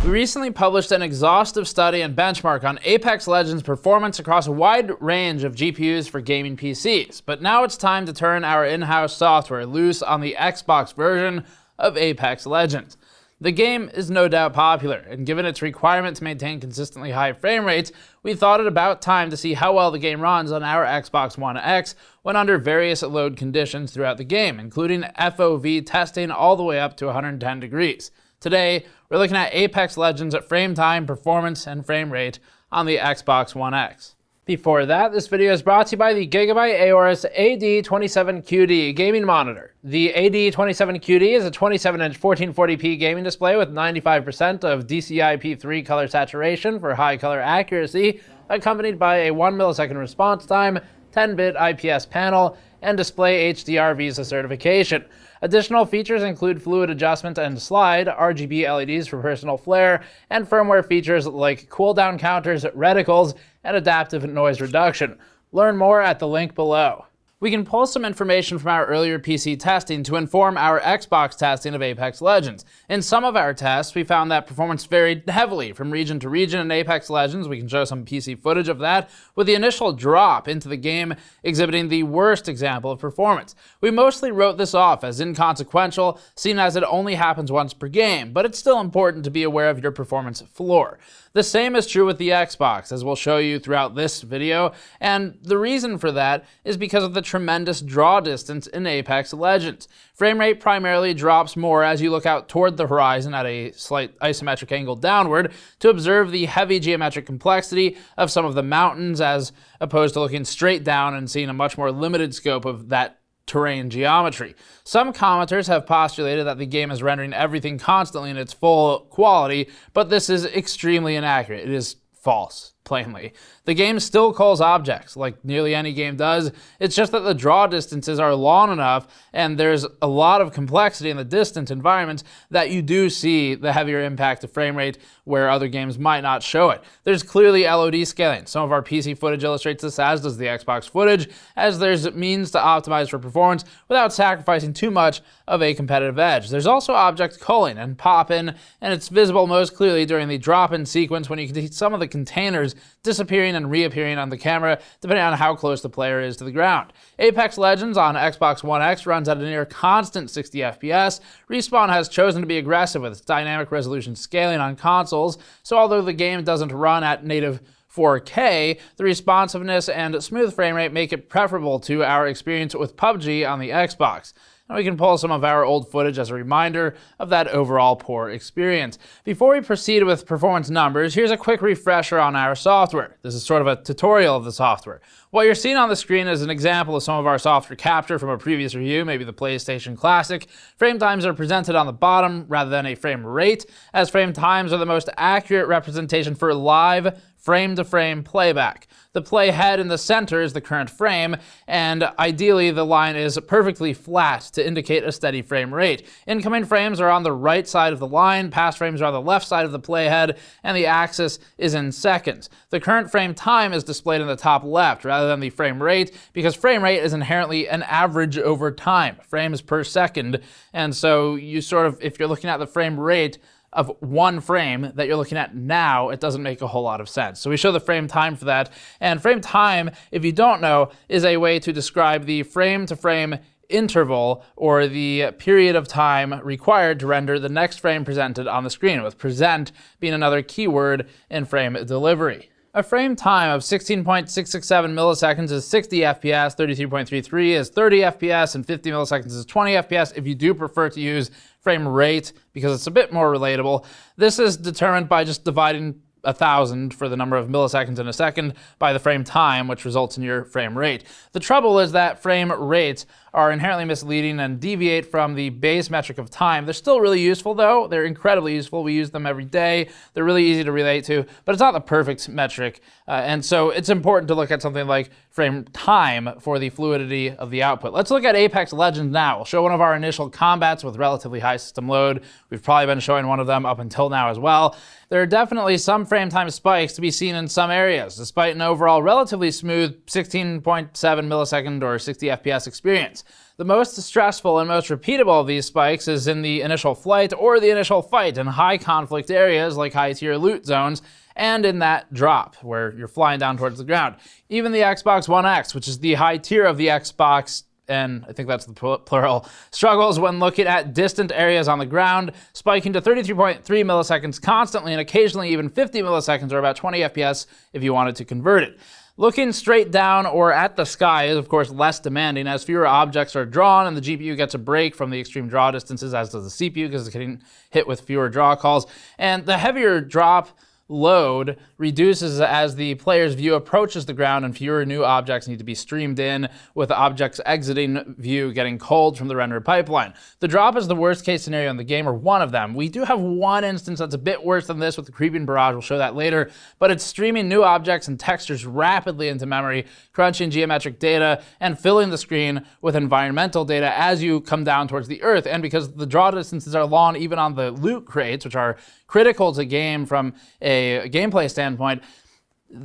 We recently published an exhaustive study and benchmark on Apex Legends performance across a wide range of GPUs for gaming PCs, but now it's time to turn our in-house software loose on the Xbox version of Apex Legends. The game is no doubt popular, and given its requirement to maintain consistently high frame rates, we thought it about time to see how well the game runs on our Xbox One X when under various load conditions throughout the game, including FOV testing all the way up to 110 degrees. Today, we're looking at Apex Legends at frame time, performance, and frame rate on the Xbox One X. Before that, this video is brought to you by the Gigabyte Aorus AD27QD gaming monitor. The AD27QD is a 27-inch 1440p gaming display with 95% of DCI-P3 color saturation for high color accuracy, accompanied by a 1 millisecond response time, 10-bit IPS panel, and display HDR Visa certification. Additional features include fluid adjustment and slide, RGB LEDs for personal flair, and firmware features like cooldown counters, reticles, and adaptive noise reduction. Learn more at the link below. We can pull some information from our earlier PC testing to inform our Xbox testing of Apex Legends. In some of our tests, we found that performance varied heavily from region to region in Apex Legends. We can show some PC footage of that, with the initial drop into the game exhibiting the worst example of performance. We mostly wrote this off as inconsequential, seeing as it only happens once per game, but it's still important to be aware of your performance floor. The same is true with the Xbox, as we'll show you throughout this video, and the reason for that is because of the tremendous draw distance in Apex Legends. Frame rate primarily drops more as you look out toward the horizon at a slight isometric angle downward to observe the heavy geometric complexity of some of the mountains, as opposed to looking straight down and seeing a much more limited scope of that terrain geometry. Some commenters have postulated that the game is rendering everything constantly in its full quality, but this is extremely inaccurate. It is false, plainly. The game still calls objects, like nearly any game does. It's just that the draw distances are long enough, and there's a lot of complexity in the distant environments that you do see the heavier impact of frame rate where other games might not show it. There's clearly LOD scaling. Some of our PC footage illustrates this, as does the Xbox footage, as there's means to optimize for performance without sacrificing too much of a competitive edge. There's also object culling and pop-in, and it's visible most clearly during the drop-in sequence when you can see some of the containers disappearing and reappearing on the camera, depending on how close the player is to the ground. Apex Legends on Xbox One X runs at a near constant 60 FPS. Respawn has chosen to be aggressive with its dynamic resolution scaling on consoles, so although the game doesn't run at native 4K, the responsiveness and smooth frame rate make it preferable to our experience with PUBG on the Xbox. And we can pull some of our old footage as a reminder of that overall poor experience. Before we proceed with performance numbers, here's a quick refresher on our software. This is sort of a tutorial of the software. What you're seeing on the screen is an example of some of our software capture from a previous review, maybe the PlayStation Classic. Frame times are presented on the bottom rather than a frame rate, as frame times are the most accurate representation for live frame-to-frame playback. The playhead in the center is the current frame, and ideally the line is perfectly flat to indicate a steady frame rate. Incoming frames are on the right side of the line, past frames are on the left side of the playhead, and the axis is in seconds. The current frame time is displayed in the top left rather than the frame rate, because frame rate is inherently an average over time, frames per second, and so you sort of, if you're looking at the frame rate of one frame that you're looking at now, it doesn't make a whole lot of sense. So we show the frame time for that. And frame time, if you don't know, is a way to describe the frame-to-frame interval, or the period of time required to render the next frame presented on the screen, with present being another keyword in frame delivery. A frame time of 16.667 milliseconds is 60 FPS, 33.33 is 30 FPS, and 50 milliseconds is 20 FPS if you do prefer to use frame rate, because it's a bit more relatable. This is determined by just dividing 1,000 for the number of milliseconds in a second by the frame time, which results in your frame rate. The trouble is that frame rates are inherently misleading and deviate from the base metric of time. They're still really useful though. They're incredibly useful. We use them every day. They're really easy to relate to, but it's not the perfect metric. And so it's important to look at something like frame time for the fluidity of the output. Let's look at Apex Legends now. We'll show one of our initial combats with relatively high system load. We've probably been showing one of them up until now as well. There are definitely some frame time spikes to be seen in some areas, despite an overall relatively smooth 16.7 millisecond or 60 FPS experience. The most stressful and most repeatable of these spikes is in the initial flight or the initial fight in high conflict areas like high tier loot zones, and in that drop where you're flying down towards the ground. Even the Xbox One X, which is the high tier of the Xbox, and I think that's the plural, struggles when looking at distant areas on the ground, spiking to 33.3 milliseconds constantly and occasionally even 50 milliseconds or about 20 FPS if you wanted to convert it. Looking straight down or at the sky is, of course, less demanding as fewer objects are drawn and the GPU gets a break from the extreme draw distances, as does the CPU because it's getting hit with fewer draw calls. And the heavier drop load reduces as the player's view approaches the ground and fewer new objects need to be streamed in, with objects exiting view getting cold from the render pipeline. The drop is the worst case scenario in the game, or one of them. We do have one instance that's a bit worse than this with the Creeping Barrage, we'll show that later, but it's streaming new objects and textures rapidly into memory, crunching geometric data, and filling the screen with environmental data as you come down towards the earth. And because the draw distances are long even on the loot crates, which are critical to game from a gameplay standpoint,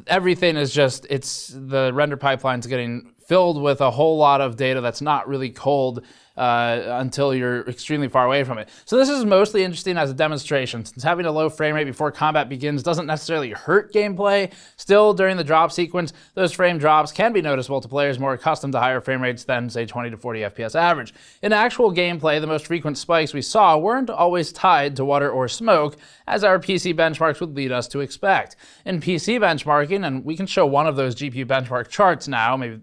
everything is just, the render pipeline's getting filled with a whole lot of data that's not really cold until you're extremely far away from it. So this is mostly interesting as a demonstration, since having a low frame rate before combat begins doesn't necessarily hurt gameplay. Still, during the drop sequence, those frame drops can be noticeable to players more accustomed to higher frame rates than, say, 20 to 40 FPS average. In actual gameplay, the most frequent spikes we saw weren't always tied to water or smoke, as our PC benchmarks would lead us to expect. In PC benchmarking, and we can show one of those GPU benchmark charts now, maybe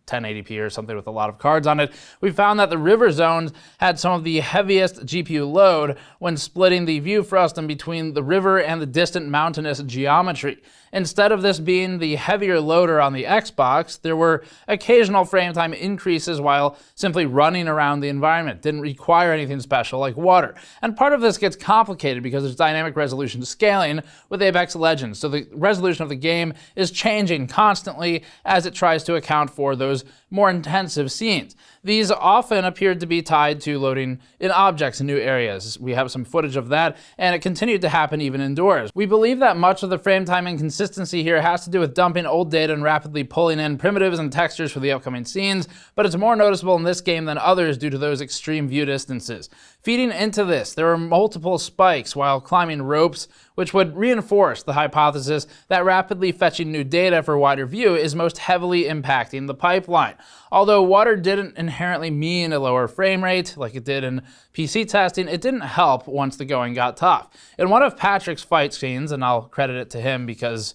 1080p or something with a lot of cards on it, we found that the river zones had some of the heaviest GPU load when splitting the view frustum between the river and the distant mountainous geometry. Instead of this being the heavier loader on the Xbox, there were occasional frame time increases while simply running around the environment. Didn't require anything special like water. And part of this gets complicated because there's dynamic resolution scaling with Apex Legends, so the resolution of the game is changing constantly as it tries to account for those more intensive scenes. These often appeared to be tied to loading in objects in new areas. We have some footage of that, and it continued to happen even indoors. We believe that much of the frame time inconsistency here has to do with dumping old data and rapidly pulling in primitives and textures for the upcoming scenes, but it's more noticeable in this game than others due to those extreme view distances. Feeding into this, there were multiple spikes while climbing ropes, which would reinforce the hypothesis that rapidly fetching new data for wider view is most heavily impacting the pipeline. Although water didn't inherently mean a lower frame rate, like it did in PC testing, it didn't help once the going got tough. In one of Patrick's fight scenes, and I'll credit it to him because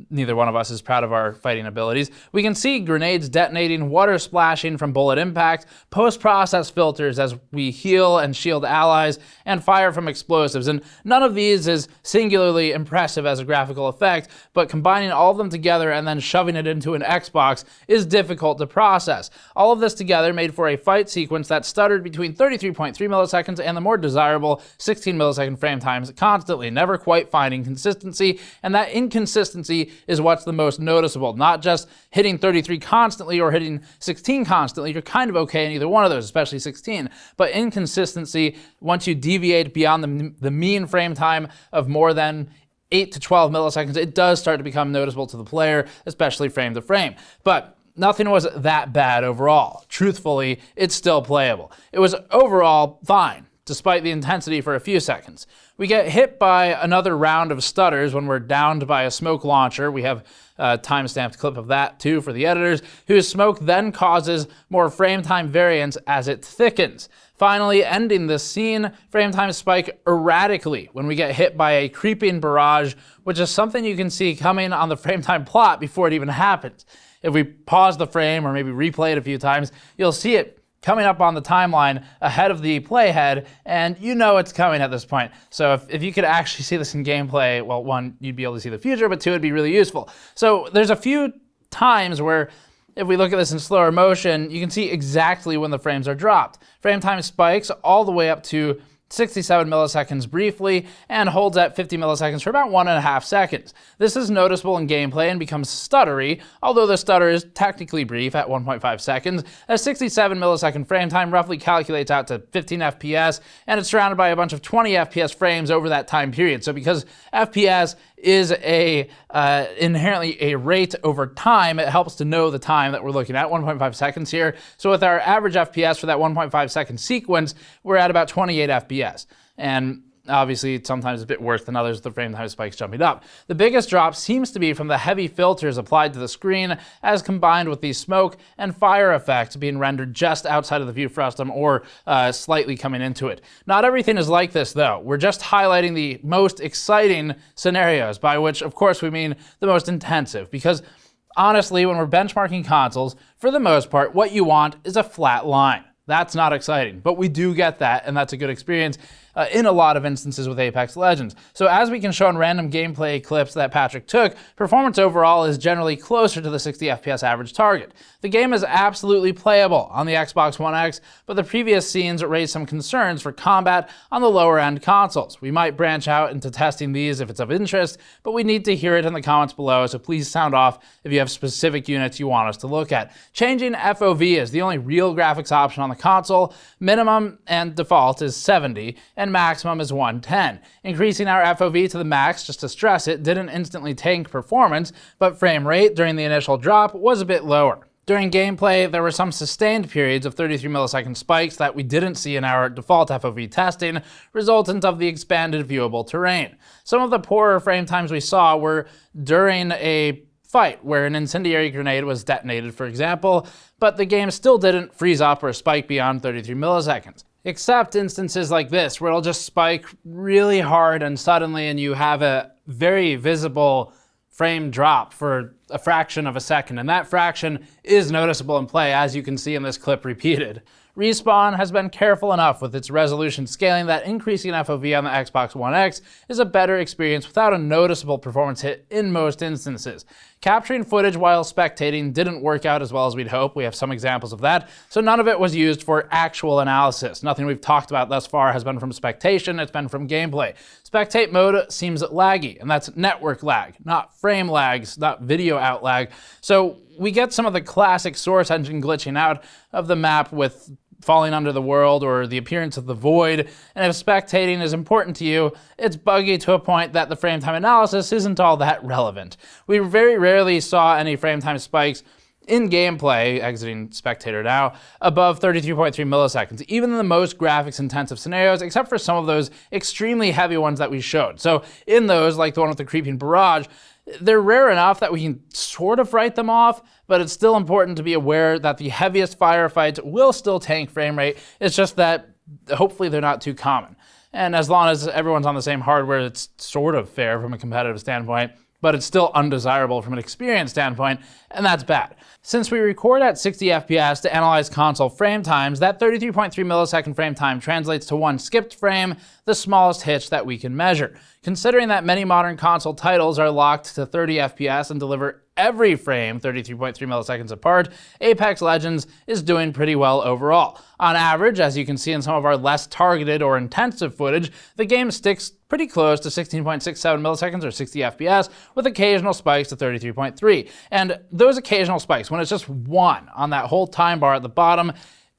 neither one of us is proud of our fighting abilities, we can see grenades detonating, water splashing from bullet impact, post-process filters as we heal and shield allies, and fire from explosives. And none of these is singularly impressive as a graphical effect, but combining all of them together and then shoving it into an Xbox is difficult to process. All of this together made for a fight sequence that stuttered between 33.3 milliseconds and the more desirable 16 millisecond frame times constantly, never quite finding consistency, and that inconsistency is what's the most noticeable. Not just hitting 33 constantly or hitting 16 constantly, you're kind of okay in either one of those, especially 16, but inconsistency, once you deviate beyond the mean frame time of more than 8 to 12 milliseconds, it does start to become noticeable to the player, especially frame to frame. But nothing was that bad overall. Truthfully, it's still playable. It was overall fine, despite the intensity for a few seconds. We get hit by another round of stutters when we're downed by a smoke launcher. We have a time-stamped clip of that too for the editors, whose smoke then causes more frame time variance as it thickens. Finally, ending this scene, frame time spike erratically when we get hit by a Creeping Barrage, which is something you can see coming on the frame time plot before it even happens. If we pause the frame or maybe replay it a few times, you'll see it coming up on the timeline ahead of the playhead, and you know it's coming at this point. So if you could actually see this in gameplay, well, one, you'd be able to see the future, but two, it'd be really useful. So there's a few times where if we look at this in slower motion, you can see exactly when the frames are dropped. Frame time spikes all the way up to 67 milliseconds briefly, and holds at 50 milliseconds for about 1.5 seconds. This is noticeable in gameplay and becomes stuttery, although the stutter is technically brief at 1.5 seconds. A 67 millisecond frame time roughly calculates out to 15 FPS, and it's surrounded by a bunch of 20 FPS frames over that time period. So because FPS is inherently a rate over time. It helps to know the time that we're looking at, 1.5 seconds here. So with our average FPS for that 1.5 second sequence, we're at about 28 FPS. And obviously, sometimes a bit worse than others, the frame time spikes jumping up. The biggest drop seems to be from the heavy filters applied to the screen, as combined with the smoke and fire effects being rendered just outside of the view frustum or slightly coming into it. Not everything is like this, though. We're just highlighting the most exciting scenarios, by which, of course, we mean the most intensive, because honestly, when we're benchmarking consoles, for the most part, what you want is a flat line. That's not exciting, but we do get that, and that's a good experience in a lot of instances with Apex Legends. So as we can show in random gameplay clips that Patrick took, performance overall is generally closer to the 60 FPS average target. The game is absolutely playable on the Xbox One X, but the previous scenes raised some concerns for combat on the lower end consoles. We might branch out into testing these if it's of interest, but we need to hear it in the comments below, so please sound off if you have specific units you want us to look at. Changing FOV is the only real graphics option on the console. Minimum and default is 70, and maximum is 110. Increasing our FOV to the max, just to stress it, didn't instantly tank performance, but frame rate during the initial drop was a bit lower. During gameplay, there were some sustained periods of 33 millisecond spikes that we didn't see in our default FOV testing, resultant of the expanded viewable terrain. Some of the poorer frame times we saw were during a fight where an incendiary grenade was detonated, for example, but the game still didn't freeze up or spike beyond 33 milliseconds. Except instances like this, where it'll just spike really hard and suddenly, and you have a very visible frame drop for a fraction of a second, and that fraction is noticeable in play, as you can see in this clip repeated. Respawn has been careful enough with its resolution scaling that increasing FOV on the Xbox One X is a better experience without a noticeable performance hit in most instances. Capturing footage while spectating didn't work out as well as we'd hope. We have some examples of that, so none of it was used for actual analysis. Nothing we've talked about thus far has been from spectation, it's been from gameplay. Spectate mode seems laggy, and that's network lag, not frame lags, not video out lag. So we get some of the classic source engine glitching out of the map with falling under the world or the appearance of the void, and if spectating is important to you, it's buggy to a point that the frame time analysis isn't all that relevant. We very rarely saw any frame time spikes in gameplay, exiting spectator now, above 33.3 milliseconds, even in the most graphics intensive scenarios, except for some of those extremely heavy ones that we showed. So in those, like the one with the Creeping Barrage, they're rare enough that we can sort of write them off, but it's still important to be aware that the heaviest firefights will still tank frame rate. It's just that hopefully they're not too common. And as long as everyone's on the same hardware, it's sort of fair from a competitive standpoint, but it's still undesirable from an experience standpoint, and that's bad. Since we record at 60 FPS to analyze console frame times, that 33.3 millisecond frame time translates to one skipped frame, the smallest hitch that we can measure. Considering that many modern console titles are locked to 30 FPS and deliver every frame 33.3 milliseconds apart, Apex Legends is doing pretty well overall. On average, as you can see in some of our less targeted or intensive footage, the game sticks pretty close to 16.67 milliseconds or 60 FPS, with occasional spikes to 33.3. And those occasional spikes, when it's just one on that whole time bar at the bottom,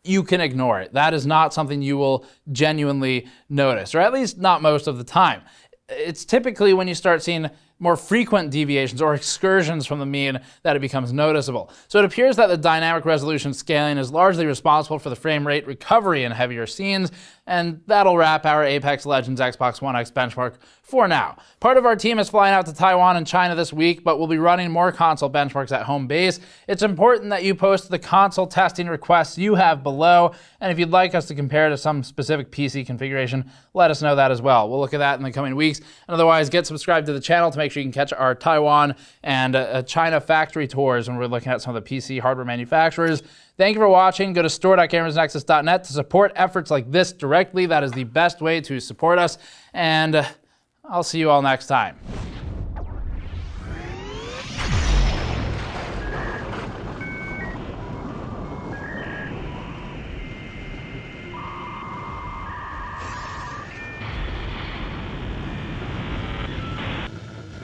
you can ignore it. That is not something you will genuinely notice, or at least not most of the time. It's typically when you start seeing more frequent deviations or excursions from the mean that it becomes noticeable. So it appears that the dynamic resolution scaling is largely responsible for the frame rate recovery in heavier scenes, and that'll wrap our Apex Legends Xbox One X benchmark for now. Part of our team is flying out to Taiwan and China this week, but we'll be running more console benchmarks at home base. It's important that you post the console testing requests you have below, and if you'd like us to compare to some specific PC configuration, let us know that as well. We'll look at that in the coming weeks, and otherwise get subscribed to the channel to make sure you can catch our Taiwan and China factory tours when we're looking at some of the PC hardware manufacturers. Thank you for watching. Go to store.gamersnexus.net to support efforts like this directly. That is the best way to support us, and I'll see you all next time.